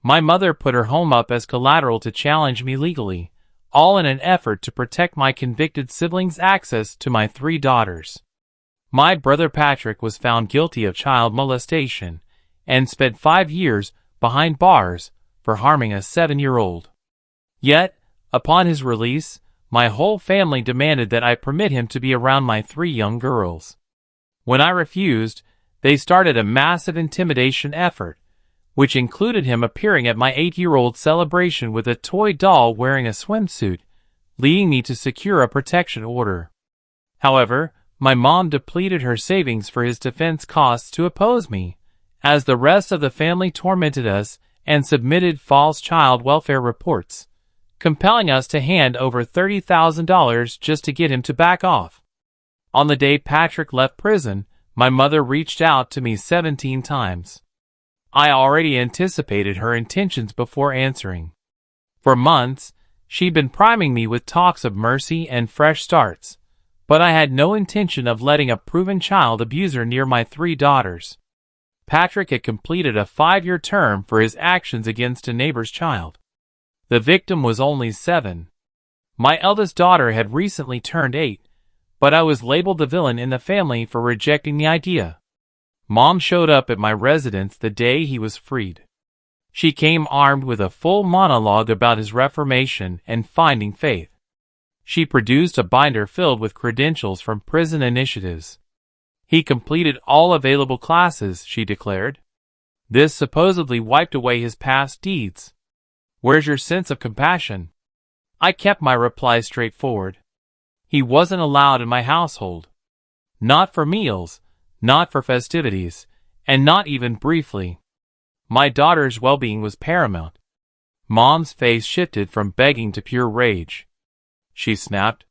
My mother put her home up as collateral to challenge me legally, all in an effort to protect my convicted siblings' access to my 3 daughters. My brother Patrick was found guilty of child molestation and spent 5 years behind bars for harming a 7-year-old. Yet, upon his release, my whole family demanded that I permit him to be around my 3 young girls. When I refused, they started a massive intimidation effort, which included him appearing at my 8-year-old celebration with a toy doll wearing a swimsuit, leading me to secure a protection order. However, my mom depleted her savings for his defense costs to oppose me, as the rest of the family tormented us and submitted false child welfare reports, compelling us to hand over $30,000 just to get him to back off. On the day Patrick left prison, my mother reached out to me 17 times. I already anticipated her intentions before answering. For months, she'd been priming me with talks of mercy and fresh starts, but I had no intention of letting a proven child abuser near my 3 daughters. Patrick had completed a 5-year term for his actions against a neighbor's child. The victim was only 7. My eldest daughter had recently turned 8, but I was labeled the villain in the family for rejecting the idea. Mom showed up at my residence the day he was freed. She came armed with a full monologue about his reformation and finding faith. She produced a binder filled with credentials from prison initiatives. He completed all available classes, she declared. This supposedly wiped away his past deeds. Where's your sense of compassion? I kept my reply straightforward. He wasn't allowed in my household. Not for meals, not for festivities, and not even briefly. My daughter's well-being was paramount. Mom's face shifted from begging to pure rage. She snapped.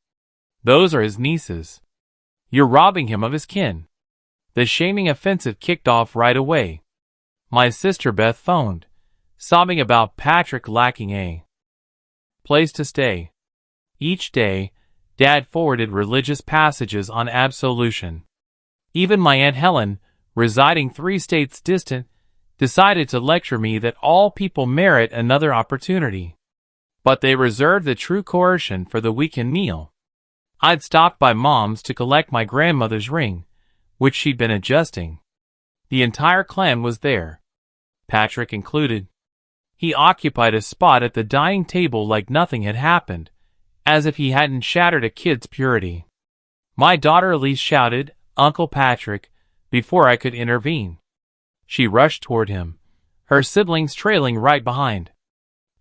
Those are his nieces. You're robbing him of his kin. The shaming offensive kicked off right away. My sister Beth phoned, sobbing about Patrick lacking a place to stay. Each day, Dad forwarded religious passages on absolution. Even my Aunt Helen, residing 3 states distant, decided to lecture me that all people merit another opportunity. But they reserved the true coercion for the weekend meal. I'd stopped by Mom's to collect my grandmother's ring, which she'd been adjusting. The entire clan was there, Patrick included. He occupied a spot at the dining table like nothing had happened, as if he hadn't shattered a kid's purity. My daughter Elise shouted, "Uncle Patrick," before I could intervene. She rushed toward him, her siblings trailing right behind.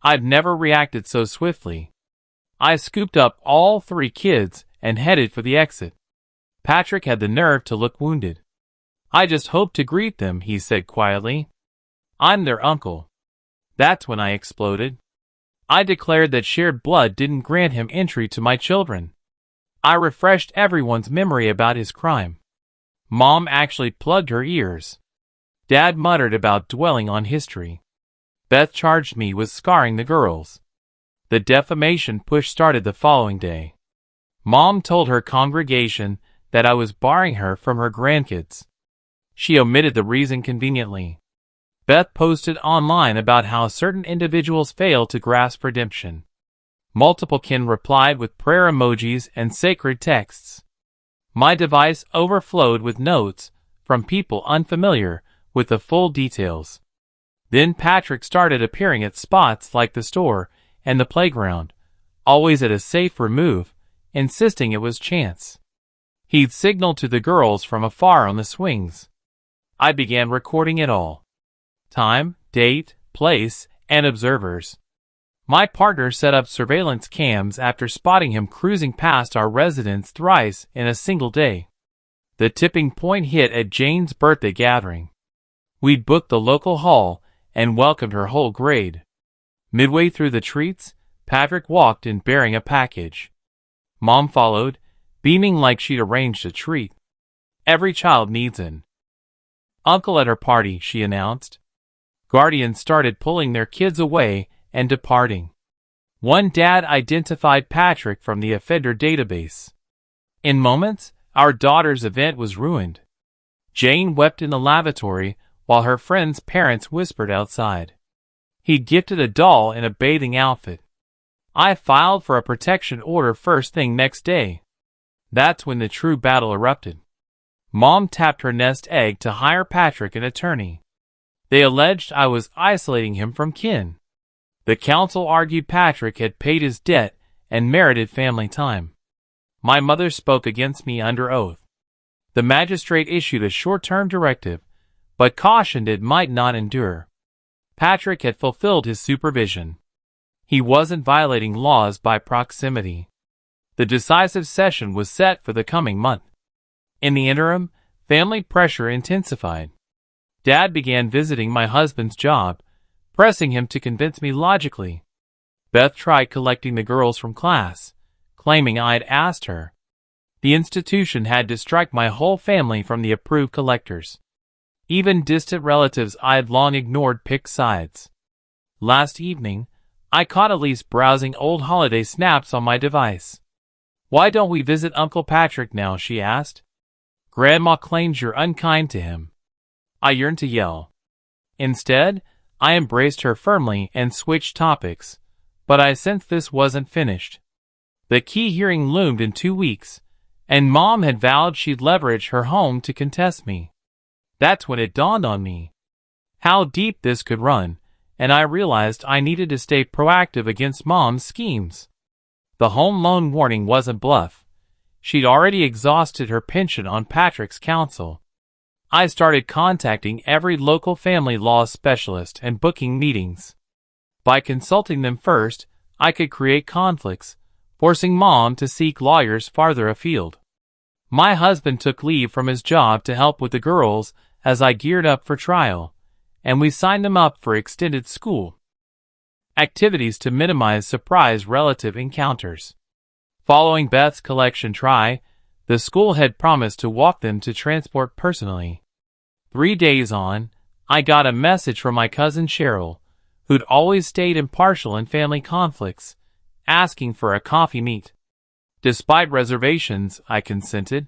I'd never reacted so swiftly. I scooped up all 3 kids and headed for the exit. Patrick had the nerve to look wounded. I just hoped to greet them, he said quietly. I'm their uncle. That's when I exploded. I declared that shared blood didn't grant him entry to my children. I refreshed everyone's memory about his crime. Mom actually plugged her ears. Dad muttered about dwelling on history. Beth charged me with scarring the girls. The defamation push started the following day. Mom told her congregation that I was barring her from her grandkids. She omitted the reason conveniently. Beth posted online about how certain individuals fail to grasp redemption. Multiple kin replied with prayer emojis and sacred texts. My device overflowed with notes from people unfamiliar with the full details. Then Patrick started appearing at spots like the store and the playground, always at a safe remove, insisting it was chance. He'd signaled to the girls from afar on the swings. I began recording it all. Time, date, place, and observers. My partner set up surveillance cams after spotting him cruising past our residence thrice in a single day. The tipping point hit at Jane's birthday gathering. We'd booked the local hall and welcomed her whole grade. Midway through the treats, Patrick walked in bearing a package. Mom followed, beaming like she'd arranged a treat. Every child needs an uncle at her party, she announced. Guardians started pulling their kids away and departing. One dad identified Patrick from the offender database. In moments, our daughter's event was ruined. Jane wept in the lavatory while her friends' parents whispered outside. He'd gifted a doll in a bathing outfit. I filed for a protection order first thing next day. That's when the true battle erupted. Mom tapped her nest egg to hire Patrick an attorney. They alleged I was isolating him from kin. The counsel argued Patrick had paid his debt and merited family time. My mother spoke against me under oath. The magistrate issued a short-term directive, but cautioned it might not endure. Patrick had fulfilled his supervision. He wasn't violating laws by proximity. The decisive session was set for the coming month. In the interim, family pressure intensified. Dad began visiting my husband's job, pressing him to convince me logically. Beth tried collecting the girls from class, claiming I'd asked her. The institution had to strike my whole family from the approved collectors. Even distant relatives I'd long ignored picked sides. Last evening, I caught Elise browsing old holiday snaps on my device. "Why don't we visit Uncle Patrick now?" she asked. "Grandma claims you're unkind to him." I yearned to yell. Instead, I embraced her firmly and switched topics, but I sensed this wasn't finished. The key hearing loomed in 2 weeks, and Mom had vowed she'd leverage her home to contest me. That's when it dawned on me how deep this could run, and I realized I needed to stay proactive against Mom's schemes. The home loan warning wasn't bluff. She'd already exhausted her pension on Patrick's counsel. I started contacting every local family law specialist and booking meetings. By consulting them first, I could create conflicts, forcing Mom to seek lawyers farther afield. My husband took leave from his job to help with the girls as I geared up for trial, and we signed them up for extended school activities to minimize surprise relative encounters. Following Beth's collection try, the school had promised to walk them to transport personally. 3 days on, I got a message from my cousin Cheryl, who'd always stayed impartial in family conflicts, asking for a coffee meet. Despite reservations, I consented.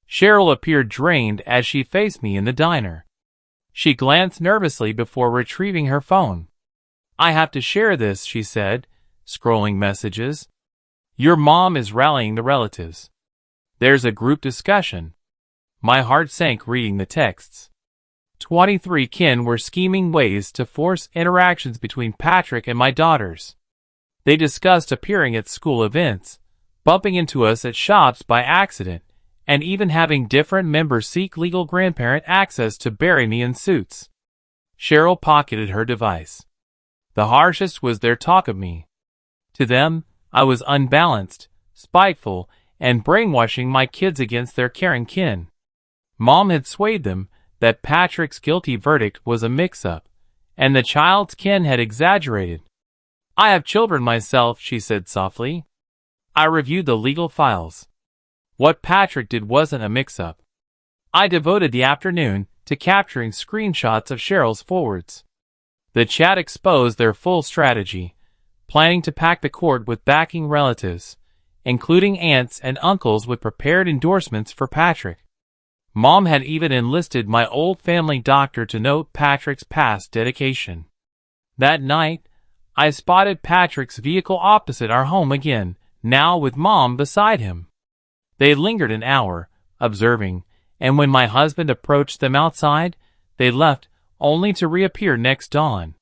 Cheryl appeared drained as she faced me in the diner. She glanced nervously before retrieving her phone. "I have to share this," she said, scrolling messages. "Your mom is rallying the relatives. There's a group discussion." My heart sank reading the texts. 23 kin were scheming ways to force interactions between Patrick and my daughters. They discussed appearing at school events, bumping into us at shops by accident, and even having different members seek legal grandparent access to bury me in suits. Cheryl pocketed her device. The harshest was their talk of me. To them, I was unbalanced, spiteful, and brainwashing my kids against their caring kin. Mom had swayed them that Patrick's guilty verdict was a mix-up, and the child's kin had exaggerated. "I have children myself," she said softly. I reviewed the legal files. What Patrick did wasn't a mix-up. I devoted the afternoon to capturing screenshots of Cheryl's forwards. The chat exposed their full strategy, planning to pack the court with backing relatives, including aunts and uncles with prepared endorsements for Patrick. Mom had even enlisted my old family doctor to note Patrick's past dedication. That night, I spotted Patrick's vehicle opposite our home again, now with Mom beside him. They lingered an hour, observing, and when my husband approached them outside, they left, only to reappear next dawn.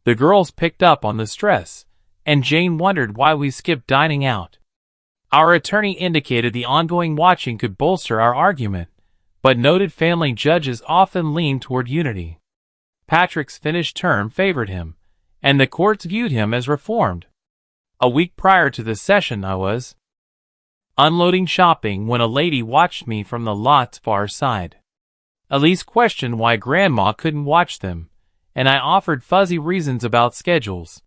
The girls picked up on the stress, and Jane wondered why we skipped dining out. Our attorney indicated the ongoing watching could bolster our argument, but noted family judges often leaned toward unity. Patrick's finished term favored him, and the courts viewed him as reformed. A week prior to the session, I was unloading shopping when a lady watched me from the lot's far side. Elise questioned why Grandma couldn't watch them, and I offered fuzzy reasons about schedules.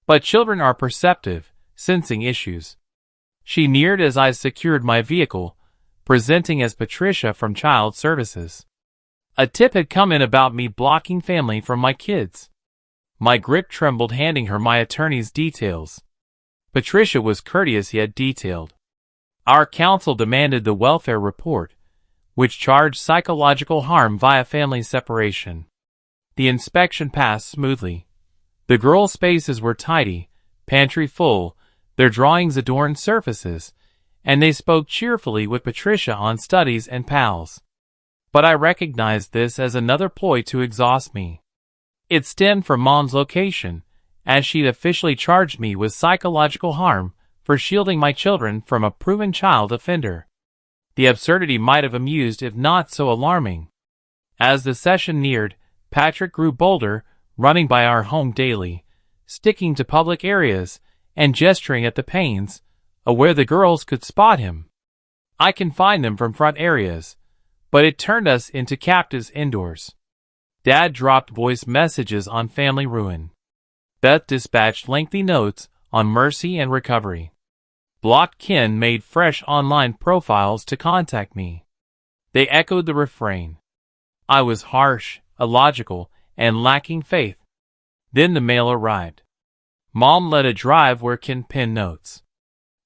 But children are perceptive, sensing issues. She neared as I secured my vehicle, presenting as Patricia from Child Services. A tip had come in about me blocking family from my kids. My grip trembled handing her my attorney's details. Patricia was courteous yet detailed. Our counsel demanded the welfare report, which charged psychological harm via family separation. The inspection passed smoothly. The girls' spaces were tidy, pantry full, their drawings adorned surfaces, and they spoke cheerfully with Patricia on studies and pals. But I recognized this as another ploy to exhaust me. It stemmed from Mom's location, as she'd officially charged me with psychological harm for shielding my children from a proven child offender. The absurdity might have amused if not so alarming. As the session neared, Patrick grew bolder, running by our home daily, sticking to public areas, and gesturing at the panes, where the girls could spot him. I confined them from front areas, but it turned us into captives indoors. Dad dropped voice messages on family ruin. Beth dispatched lengthy notes on mercy and recovery. Blocked kin made fresh online profiles to contact me. They echoed the refrain. I was harsh, illogical, and lacking faith. Then the mail arrived. Mom led a drive where kin pinned notes.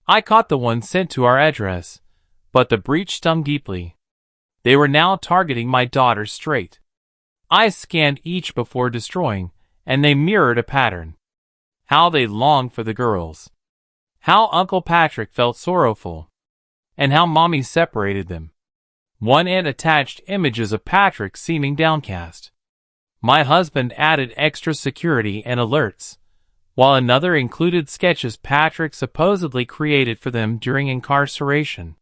I caught the one sent to our address, but the breach stung deeply. They were now targeting my daughter straight. I scanned each before destroying, and they mirrored a pattern. How they longed for the girls. How Uncle Patrick felt sorrowful. And how Mommy separated them. One end attached images of Patrick seeming downcast. My husband added extra security and alerts, while another included sketches Patrick supposedly created for them during incarceration.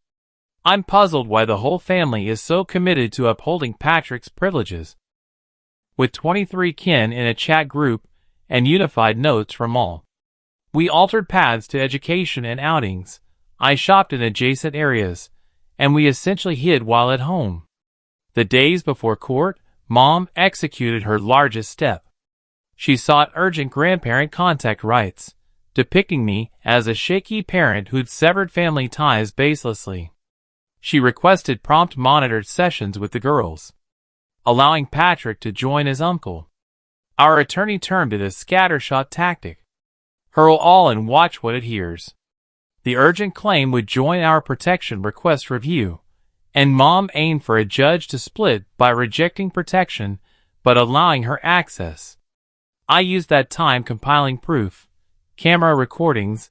I'm puzzled why the whole family is so committed to upholding Patrick's privileges. With 23 kin in a chat group and unified notes from all, we altered paths to education and outings. I shopped in adjacent areas, and we essentially hid while at home. The days before court, Mom executed her largest step. She sought urgent grandparent contact rights, depicting me as a shaky parent who'd severed family ties baselessly. She requested prompt monitored sessions with the girls, allowing Patrick to join his uncle. Our attorney termed it a scattershot tactic. Hurl all and watch what it hears. The urgent claim would join our protection request review, and Mom aimed for a judge to split by rejecting protection but allowing her access. I used that time compiling proof, camera recordings,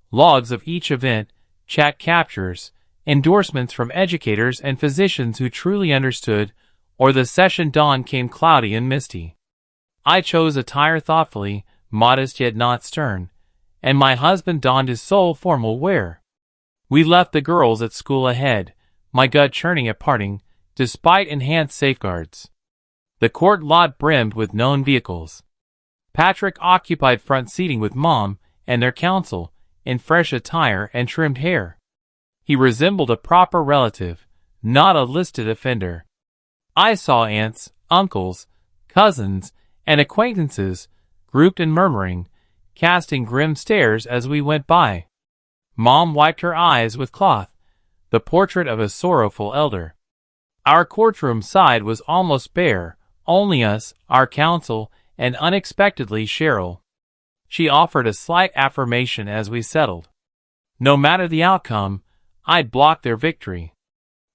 logs of each event, chat captures, endorsements from educators and physicians who truly understood, or the session dawn came cloudy and misty. I chose attire thoughtfully, modest yet not stern, and my husband donned his sole formal wear. We left the girls at school ahead, my gut churning at parting, despite enhanced safeguards. The court lot brimmed with known vehicles. Patrick occupied front seating with Mom and their counsel, in fresh attire and trimmed hair. He resembled a proper relative, not a listed offender. I saw aunts, uncles, cousins, and acquaintances, grouped and murmuring, casting grim stares as we went by. Mom wiped her eyes with cloth, the portrait of a sorrowful elder. Our courtroom side was almost bare, only us, our counsel, and unexpectedly Cheryl. She offered a slight affirmation as we settled. No matter the outcome, I'd block their victory.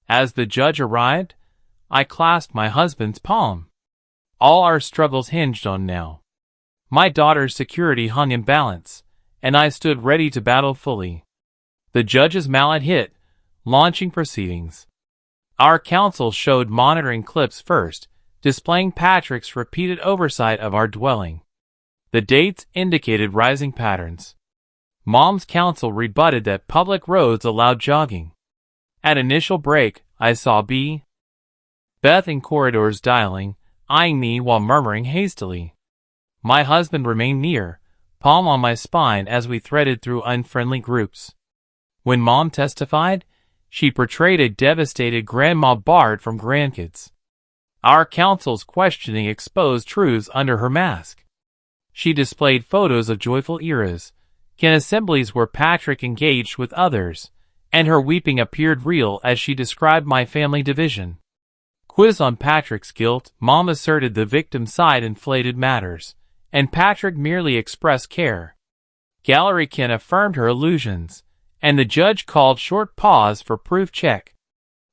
As the judge arrived, I clasped my husband's palm. All our struggles hinged on now. My daughter's security hung in balance, and I stood ready to battle fully. The judge's mallet hit, launching proceedings. Our counsel showed monitoring clips first, displaying Patrick's repeated oversight of our dwelling. The dates indicated rising patterns. Mom's counsel rebutted that public roads allowed jogging. At initial break, I saw Beth in corridors dialing, eyeing me while murmuring hastily. My husband remained near, palm on my spine as we threaded through unfriendly groups. When Mom testified, she portrayed a devastated grandma barred from grandkids. Our counsel's questioning exposed truths under her mask. She displayed photos of joyful eras, kin assemblies where Patrick engaged with others, and her weeping appeared real as she described my family division. Quiz on Patrick's guilt, Mom asserted the victim's side inflated matters, and Patrick merely expressed care. Gallery kin affirmed her illusions, and the judge called short pause for proof check.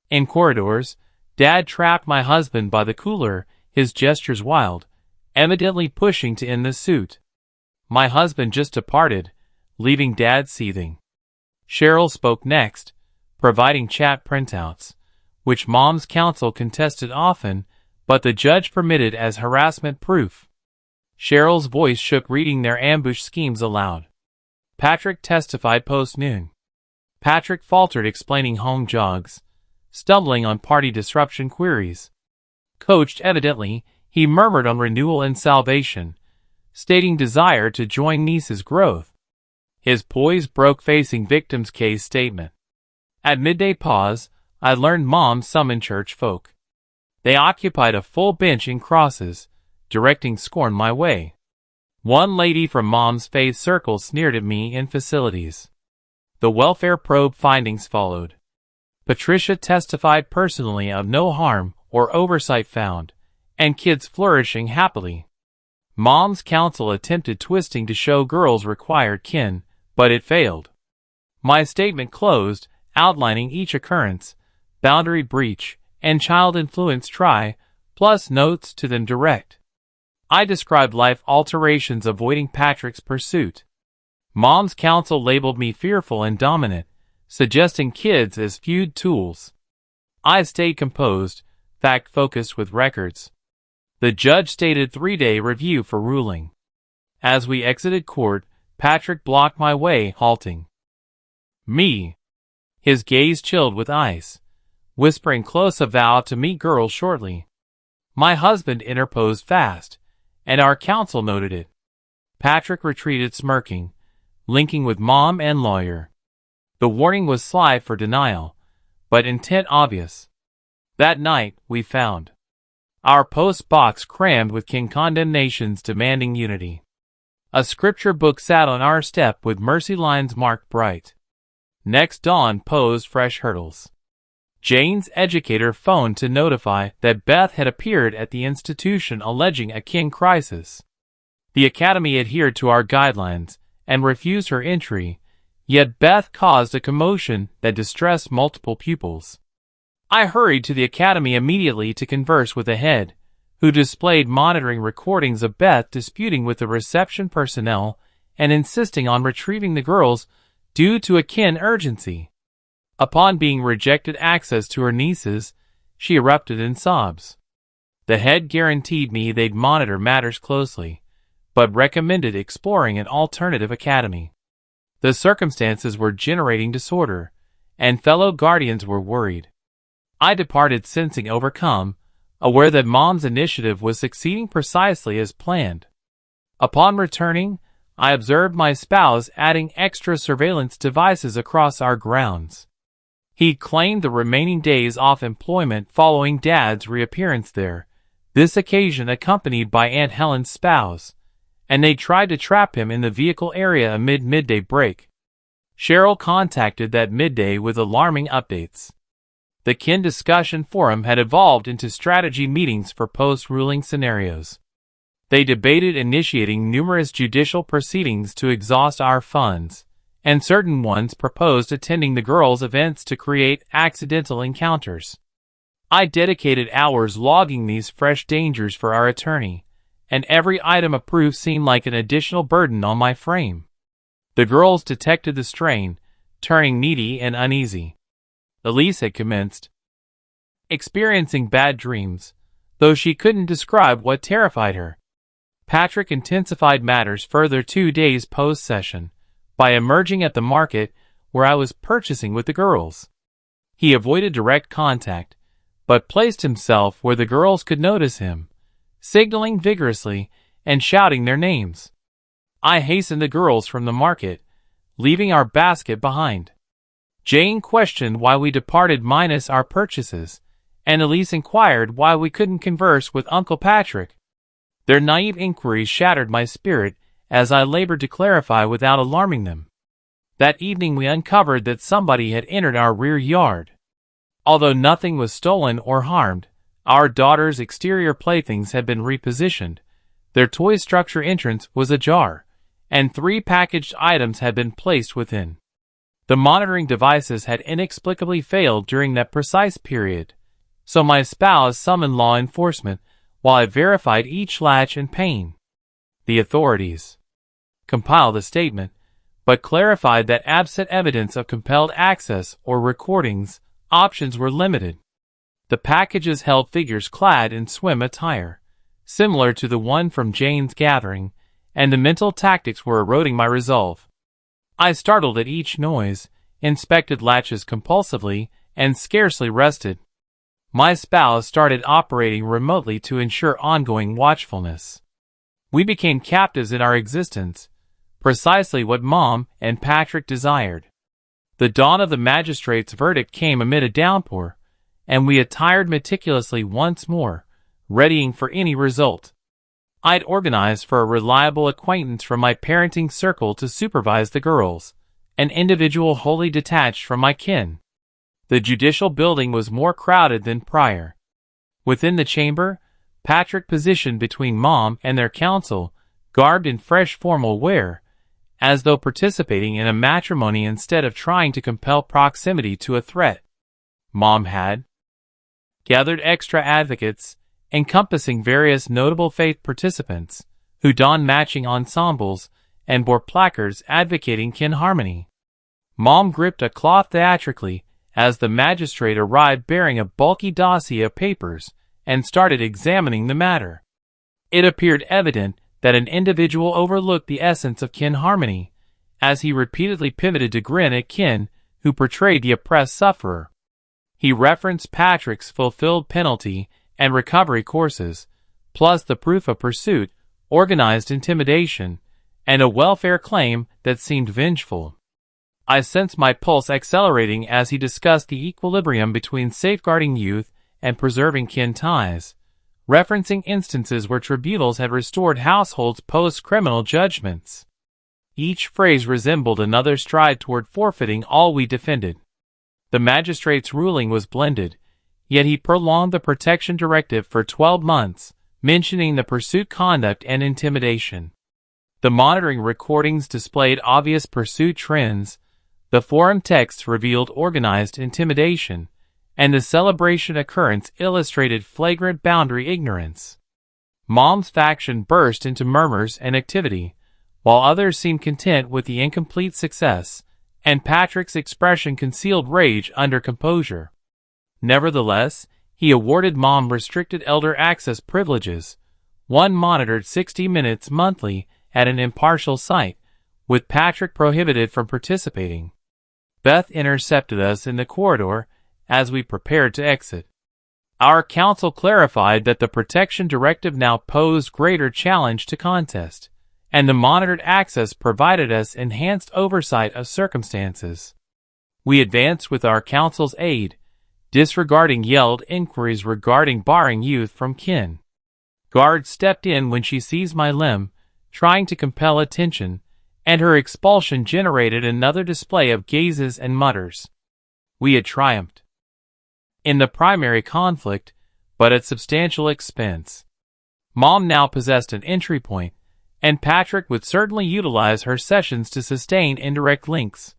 In corridors, Dad trapped my husband by the cooler, his gestures wild, evidently pushing to end the suit. My husband just departed, leaving Dad seething. Cheryl spoke next, providing chat printouts, which Mom's counsel contested often, but the judge permitted as harassment proof. Cheryl's voice shook reading their ambush schemes aloud. Patrick testified post-noon. Patrick faltered explaining home jogs, stumbling on party disruption queries. Coached evidently, he murmured on renewal and salvation, stating desire to join niece's growth. His poise broke facing victim's case statement. At midday pause, I learned Mom summoned church folk. They occupied a full bench in crosses, directing scorn my way. One lady from Mom's faith circle sneered at me in facilities. The welfare probe findings followed. Patricia testified personally of no harm or oversight found, and kids flourishing happily. Mom's counsel attempted twisting to show girls required kin, but it failed. My statement closed, outlining each occurrence, boundary breach, and child influence try, plus notes to them direct. I described life alterations avoiding Patrick's pursuit. Mom's counsel labeled me fearful and dominant, suggesting kids as feud tools. I stayed composed, fact-focused with records. The judge stated 3-day review for ruling. As we exited court, Patrick blocked my way, halting. Me. His gaze chilled with ice, whispering close a vow to meet girls shortly. My husband interposed fast, and our counsel noted it. Patrick retreated smirking, linking with Mom and lawyer. The warning was sly for denial, but intent obvious. That night, we found our post box crammed with king condemnations demanding unity. A scripture book sat on our step with mercy lines marked bright. Next dawn posed fresh hurdles. Jane's educator phoned to notify that Beth had appeared at the institution alleging a kin crisis. The academy adhered to our guidelines and refused her entry, yet Beth caused a commotion that distressed multiple pupils. I hurried to the academy immediately to converse with the head, who displayed monitoring recordings of Beth disputing with the reception personnel and insisting on retrieving the girls due to a kin urgency. Upon being rejected access to her nieces, she erupted in sobs. The head guaranteed me they'd monitor matters closely, but recommended exploring an alternative academy. The circumstances were generating disorder, and fellow guardians were worried. I departed sensing overcome, aware that Mom's initiative was succeeding precisely as planned. Upon returning, I observed my spouse adding extra surveillance devices across our grounds. He claimed the remaining days off employment following Dad's reappearance there, this occasion accompanied by Aunt Helen's spouse, and they tried to trap him in the vehicle area amid midday break. Cheryl contacted that midday with alarming updates. The kin discussion forum had evolved into strategy meetings for post-ruling scenarios. They debated initiating numerous judicial proceedings to exhaust our funds, and certain ones proposed attending the girls' events to create accidental encounters. I dedicated hours logging these fresh dangers for our attorney, and every item approved seemed like an additional burden on my frame. The girls detected the strain, turning needy and uneasy. Elise had commenced experiencing bad dreams, though she couldn't describe what terrified her. Patrick intensified matters further 2 days post-session by emerging at the market where I was purchasing with the girls. He avoided direct contact, but placed himself where the girls could notice him, signaling vigorously and shouting their names. I hastened the girls from the market, leaving our basket behind. Jane questioned why we departed minus our purchases, and Elise inquired why we couldn't converse with Uncle Patrick. Their naive inquiries shattered my spirit as I labored to clarify without alarming them. That evening we uncovered that somebody had entered our rear yard. Although nothing was stolen or harmed, our daughters' exterior playthings had been repositioned, their toy structure entrance was ajar, and 3 packaged items had been placed within. The monitoring devices had inexplicably failed during that precise period, so my spouse summoned law enforcement while I verified each latch and pane. The authorities compiled a statement, but clarified that absent evidence of compelled access or recordings, options were limited. The packages held figures clad in swim attire, similar to the one from Jane's gathering, and the mental tactics were eroding my resolve. I startled at each noise, inspected latches compulsively, and scarcely rested. My spouse started operating remotely to ensure ongoing watchfulness. We became captives in our existence, precisely what Mom and Patrick desired. The dawn of the magistrate's verdict came amid a downpour, and we attired meticulously once more, readying for any result. I'd organized for a reliable acquaintance from my parenting circle to supervise the girls, an individual wholly detached from my kin. The judicial building was more crowded than prior. Within the chamber, Patrick positioned between Mom and their counsel, garbed in fresh formal wear, as though participating in a matrimony instead of trying to compel proximity to a threat. Mom had gathered extra advocates, encompassing various notable faith participants, who donned matching ensembles and bore placards advocating kin harmony. Mom gripped a cloth theatrically as the magistrate arrived bearing a bulky dossier of papers and started examining the matter. It appeared evident that an individual overlooked the essence of kin harmony, as he repeatedly pivoted to grin at kin who portrayed the oppressed sufferer. He referenced Patrick's fulfilled penalty and recovery courses, plus the proof of pursuit, organized intimidation, and a welfare claim that seemed vengeful. I sensed my pulse accelerating as he discussed the equilibrium between safeguarding youth and preserving kin ties, referencing instances where tribunals had restored households post-criminal judgments. Each phrase resembled another stride toward forfeiting all we defended. The magistrate's ruling was blended, yet he prolonged the protection directive for 12 months, mentioning the pursuit conduct and intimidation. The monitoring recordings displayed obvious pursuit trends, the forum texts revealed organized intimidation, and the celebration occurrence illustrated flagrant boundary ignorance. Mom's faction burst into murmurs and activity, while others seemed content with the incomplete success, and Patrick's expression concealed rage under composure. Nevertheless, he awarded Mom restricted elder access privileges, one monitored 60 minutes monthly at an impartial site, with Patrick prohibited from participating. Beth intercepted us in the corridor as we prepared to exit. Our counsel clarified that the protection directive now posed greater challenge to contest, and the monitored access provided us enhanced oversight of circumstances. We advanced with our counsel's aid, disregarding yelled inquiries regarding barring youth from kin. Guard stepped in when she seized my limb, trying to compel attention, and her expulsion generated another display of gazes and mutters. We had triumphed in the primary conflict, but at substantial expense. Mom now possessed an entry point, and Patrick would certainly utilize her sessions to sustain indirect links.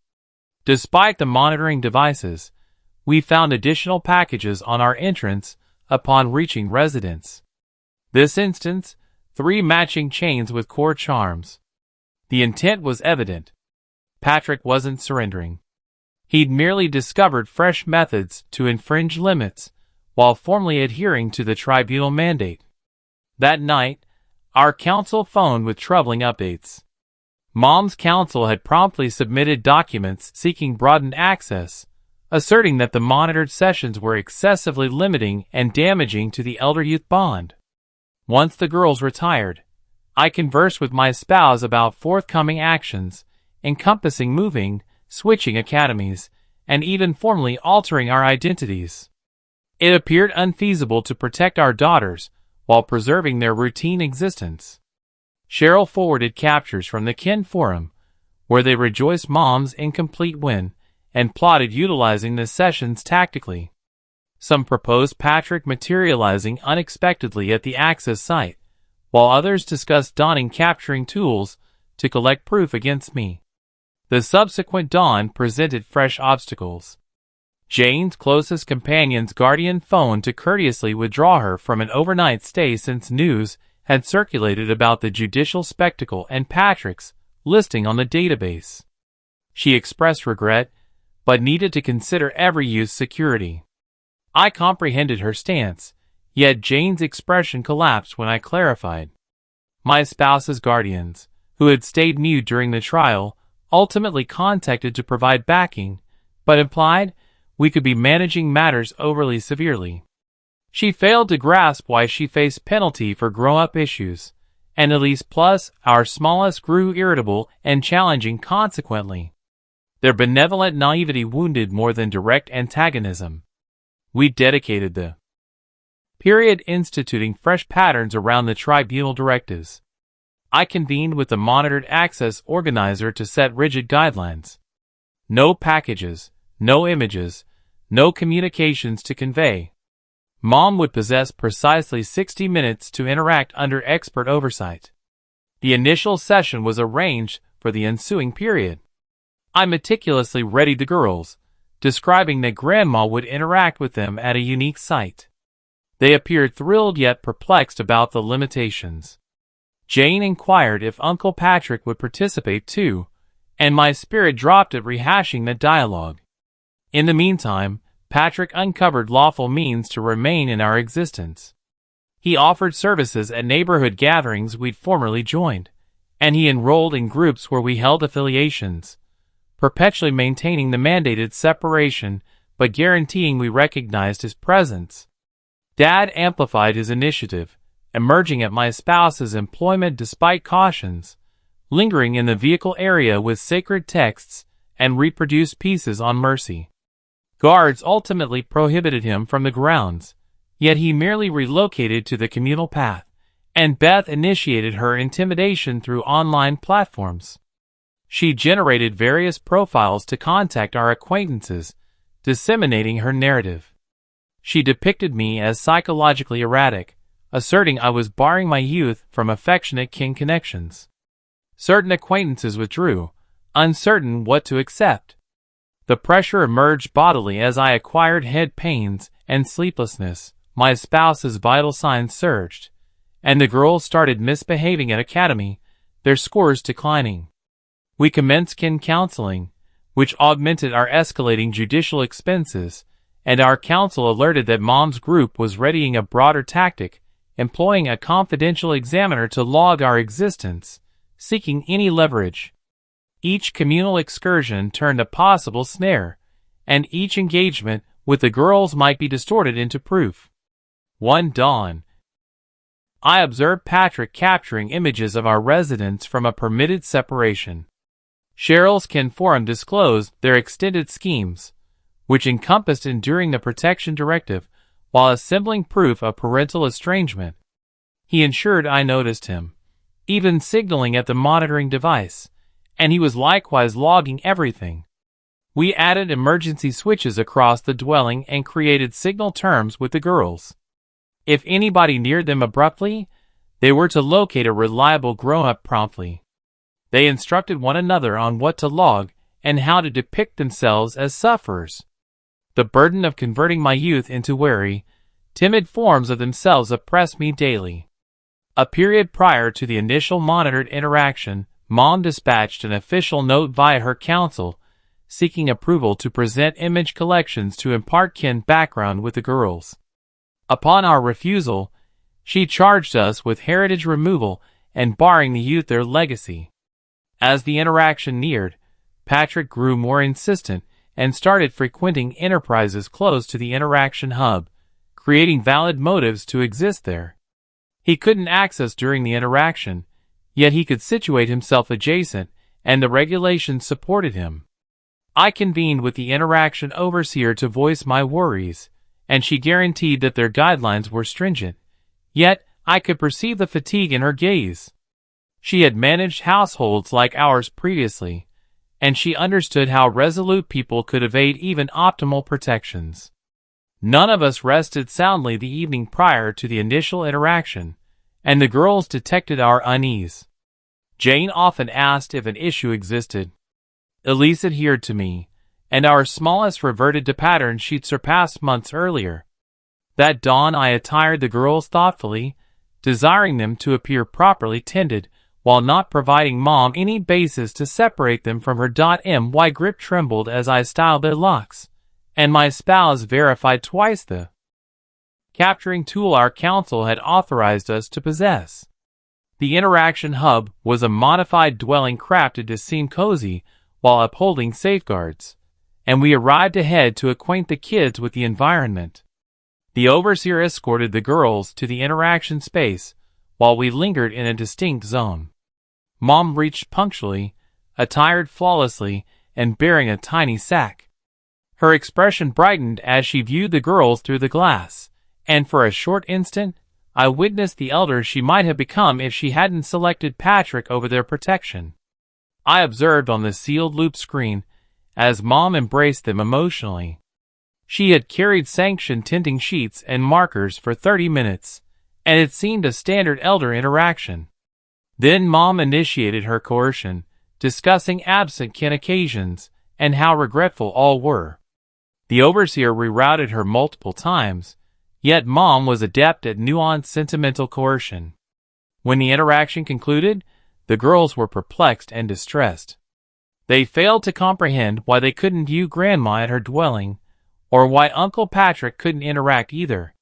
Despite the monitoring devices, we found additional packages on our entrance upon reaching residence. This instance, 3 matching chains with core charms. The intent was evident. Patrick wasn't surrendering. He'd merely discovered fresh methods to infringe limits, while formally adhering to the tribunal mandate. That night, our counsel phoned with troubling updates. Mom's counsel had promptly submitted documents seeking broadened access, asserting that the monitored sessions were excessively limiting and damaging to the elder-youth bond. Once the girls retired, I conversed with my spouse about forthcoming actions, encompassing moving, switching academies, and even formally altering our identities. It appeared unfeasible to protect our daughters while preserving their routine existence. Cheryl forwarded captures from the Kin Forum, where they rejoiced Mom's incomplete win and plotted utilizing the sessions tactically. Some proposed Patrick materializing unexpectedly at the Access site, while others discussed donning capturing tools to collect proof against me. The subsequent dawn presented fresh obstacles. Jane's closest companion's guardian phoned to courteously withdraw her from an overnight stay since news had circulated about the judicial spectacle and Patrick's listing on the database. She expressed regret, but needed to consider every youth's security. I comprehended her stance, yet Jane's expression collapsed when I clarified. My spouse's guardians, who had stayed mute during the trial, ultimately contacted to provide backing, but implied we could be managing matters overly severely. She failed to grasp why she faced penalty for grown-up issues, and Elise plus our smallest grew irritable and challenging consequently. Their benevolent naivety wounded more than direct antagonism. We dedicated the period instituting fresh patterns around the tribunal directives. I convened with the monitored access organizer to set rigid guidelines. No packages, no images, no communications to convey. Mom would possess precisely 60 minutes to interact under expert oversight. The initial session was arranged for the ensuing period. I meticulously readied the girls, describing that Grandma would interact with them at a unique site. They appeared thrilled yet perplexed about the limitations. Jane inquired if Uncle Patrick would participate too, and my spirit dropped at rehashing the dialogue. In the meantime, Patrick uncovered lawful means to remain in our existence. He offered services at neighborhood gatherings we'd formerly joined, and he enrolled in groups where we held affiliations, perpetually maintaining the mandated separation but guaranteeing we recognized his presence. Dad amplified his initiative, emerging at my spouse's employment despite cautions, lingering in the vehicle area with sacred texts and reproduced pieces on mercy. Guards ultimately prohibited him from the grounds, yet he merely relocated to the communal path, and Beth initiated her intimidation through online platforms. She generated various profiles to contact our acquaintances, disseminating her narrative. She depicted me as psychologically erratic, asserting I was barring my youth from affectionate kin connections. Certain acquaintances withdrew, uncertain what to accept. The pressure emerged bodily as I acquired head pains and sleeplessness. My spouse's vital signs surged, and the girls started misbehaving at academy, their scores declining. We commenced kin counseling, which augmented our escalating judicial expenses, and our counsel alerted that Mom's group was readying a broader tactic, employing a confidential examiner to log our existence, seeking any leverage. Each communal excursion turned a possible snare, and each engagement with the girls might be distorted into proof. One dawn, I observed Patrick capturing images of our residence from a permitted separation. Cheryl's kin forum disclosed their extended schemes, which encompassed enduring the protection directive while assembling proof of parental estrangement. He ensured I noticed him, even signaling at the monitoring device, and he was likewise logging everything. We added emergency switches across the dwelling and created signal terms with the girls. If anybody neared them abruptly, they were to locate a reliable grown-up promptly. They instructed one another on what to log and how to depict themselves as sufferers. The burden of converting my youth into wary, timid forms of themselves oppressed me daily. A period prior to the initial monitored interaction, Mom dispatched an official note via her counsel, seeking approval to present image collections to impart kin background with the girls. Upon our refusal, she charged us with heritage removal and barring the youth their legacy. As the interaction neared, Patrick grew more insistent and started frequenting enterprises close to the interaction hub, creating valid motives to exist there. He couldn't access during the interaction, yet he could situate himself adjacent, and the regulations supported him. I convened with the interaction overseer to voice my worries, and she guaranteed that their guidelines were stringent. Yet, I could perceive the fatigue in her gaze. She had managed households like ours previously, and she understood how resolute people could evade even optimal protections. None of us rested soundly the evening prior to the initial interaction, and the girls detected our unease. Jane often asked if an issue existed. Elise adhered to me, and our smallest reverted to patterns she'd surpassed months earlier. That dawn I attired the girls thoughtfully, desiring them to appear properly tended while not providing Mom any basis to separate them from her. My grip trembled as I styled their locks, and my spouse verified twice the capturing tool our counsel had authorized us to possess. The interaction hub was a modified dwelling crafted to seem cozy while upholding safeguards, and we arrived ahead to acquaint the kids with the environment. The overseer escorted the girls to the interaction space while we lingered in a distinct zone. Mom reached punctually, attired flawlessly, and bearing a tiny sack. Her expression brightened as she viewed the girls through the glass, and for a short instant, I witnessed the elder she might have become if she hadn't selected Patrick over their protection. I observed on the sealed loop screen as Mom embraced them emotionally. She had carried sanction tinting sheets and markers for 30 minutes, and it seemed a standard elder interaction. Then Mom initiated her coercion, discussing absent kin occasions and how regretful all were. The overseer rerouted her multiple times, yet Mom was adept at nuanced sentimental coercion. When the interaction concluded, the girls were perplexed and distressed. They failed to comprehend why they couldn't view Grandma at her dwelling, or why Uncle Patrick couldn't interact either.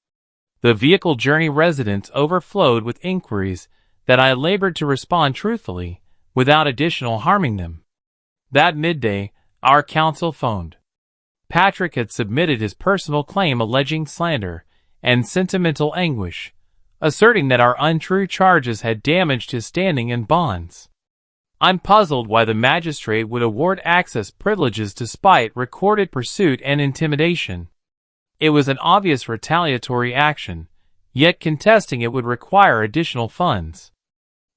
The vehicle journey residents overflowed with inquiries that I labored to respond truthfully, without additional harming them. That midday, our counsel phoned. Patrick had submitted his personal claim alleging slander and sentimental anguish, asserting that our untrue charges had damaged his standing and bonds. I'm puzzled why the magistrate would award access privileges despite recorded pursuit and intimidation. It was an obvious retaliatory action, yet contesting it would require additional funds.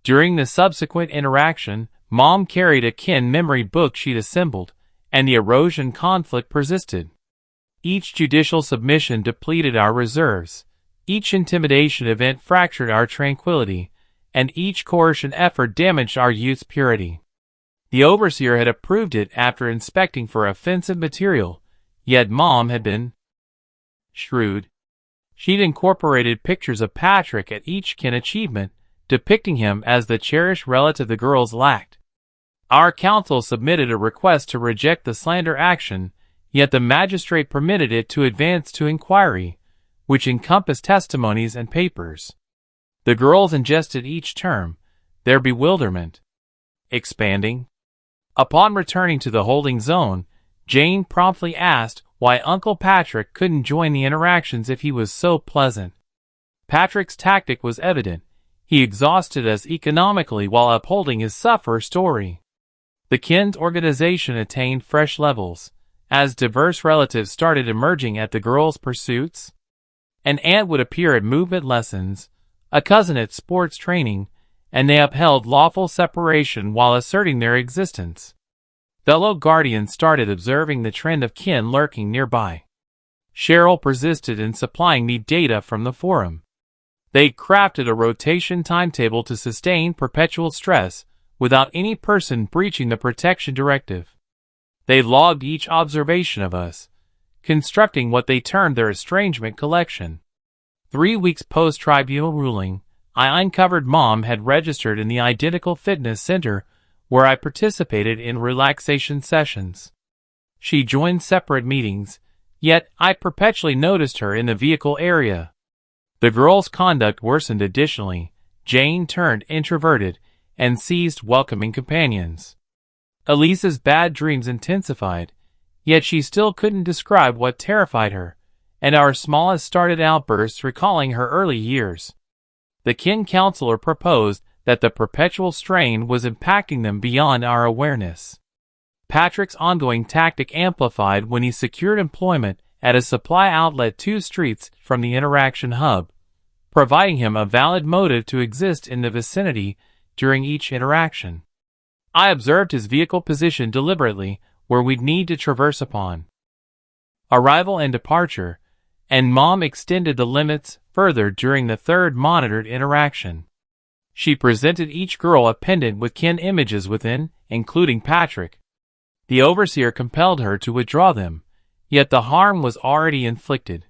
During the subsequent interaction, Mom carried a kin memory book she'd assembled, and the erosion conflict persisted. Each judicial submission depleted our reserves, each intimidation event fractured our tranquility, and each coercion effort damaged our youth's purity. The overseer had approved it after inspecting for offensive material, yet Mom had been shrewd. She'd incorporated pictures of Patrick at each kin achievement, depicting him as the cherished relative the girls lacked. Our counsel submitted a request to reject the slander action, yet the magistrate permitted it to advance to inquiry, which encompassed testimonies and papers. The girls ingested each term, their bewilderment expanding. Upon returning to the holding zone, Jane promptly asked why Uncle Patrick couldn't join the interactions if he was so pleasant. Patrick's tactic was evident. He exhausted us economically while upholding his sufferer story. The kin's organization attained fresh levels, as diverse relatives started emerging at the girls' pursuits. An aunt would appear at movement lessons, a cousin at sports training, and they upheld lawful separation while asserting their existence. Fellow guardians started observing the trend of kin lurking nearby. Cheryl persisted in supplying me data from the forum. They crafted a rotation timetable to sustain perpetual stress without any person breaching the protection directive. They logged each observation of us, constructing what they termed their estrangement collection. 3 weeks post-tribunal ruling, I uncovered Mom had registered in the identical fitness center where I participated in relaxation sessions. She joined separate meetings, yet I perpetually noticed her in the vehicle area. The girls' conduct worsened additionally. Jane turned introverted and ceased welcoming companions. Elisa's bad dreams intensified, yet she still couldn't describe what terrified her, and our smallest started outbursts recalling her early years. The kin counselor proposed that the perpetual strain was impacting them beyond our awareness. Patrick's ongoing tactic amplified when he secured employment at a supply outlet 2 streets from the interaction hub, providing him a valid motive to exist in the vicinity during each interaction. I observed his vehicle position deliberately where we'd need to traverse upon arrival and departure, and Mom extended the limits further during the third monitored interaction. She presented each girl a pendant with kin images within, including Patrick. The overseer compelled her to withdraw them, yet the harm was already inflicted.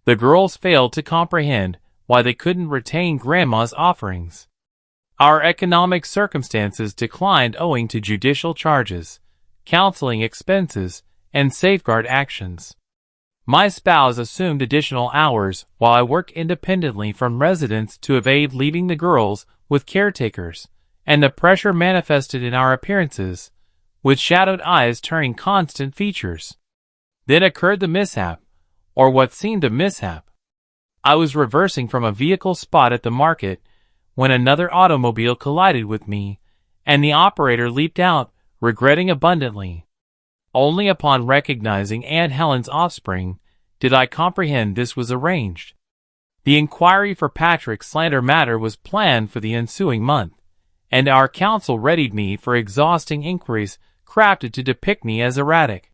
The girls failed to comprehend why they couldn't retain Grandma's offerings. Our economic circumstances declined owing to judicial charges, counseling expenses, and safeguard actions. My spouse assumed additional hours while I worked independently from residence to evade leaving the girls with caretakers, and the pressure manifested in our appearances, with shadowed eyes turning constant features. Then occurred the mishap, or what seemed a mishap. I was reversing from a vehicle spot at the market when another automobile collided with me, and the operator leaped out, regretting abundantly. Only upon recognizing Aunt Helen's offspring did I comprehend this was arranged. The inquiry for Patrick's slander matter was planned for the ensuing month, and our counsel readied me for exhausting inquiries crafted to depict me as erratic.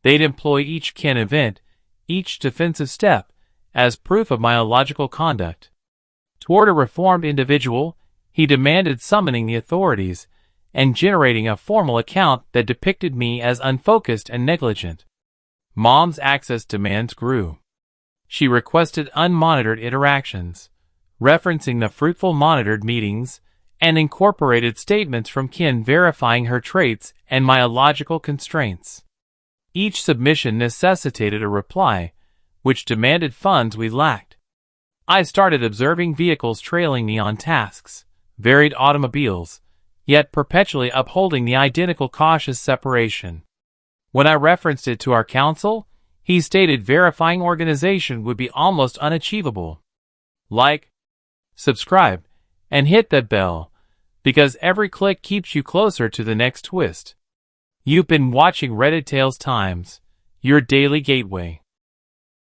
They'd employ each kin event, each defensive step, as proof of my illogical conduct. Toward a reformed individual, he demanded summoning the authorities and generating a formal account that depicted me as unfocused and negligent. Mom's access demands grew. She requested unmonitored interactions, referencing the fruitful monitored meetings, and incorporated statements from kin verifying her traits and my illogical constraints. Each submission necessitated a reply, which demanded funds we lacked. I started observing vehicles trailing me on tasks, varied automobiles, yet perpetually upholding the identical cautious separation. When I referenced it to our counsel, he stated verifying organization would be almost unachievable. Like, subscribe, and hit that bell, because every click keeps you closer to the next twist. You've been watching Reddit Tales Times, your daily gateway.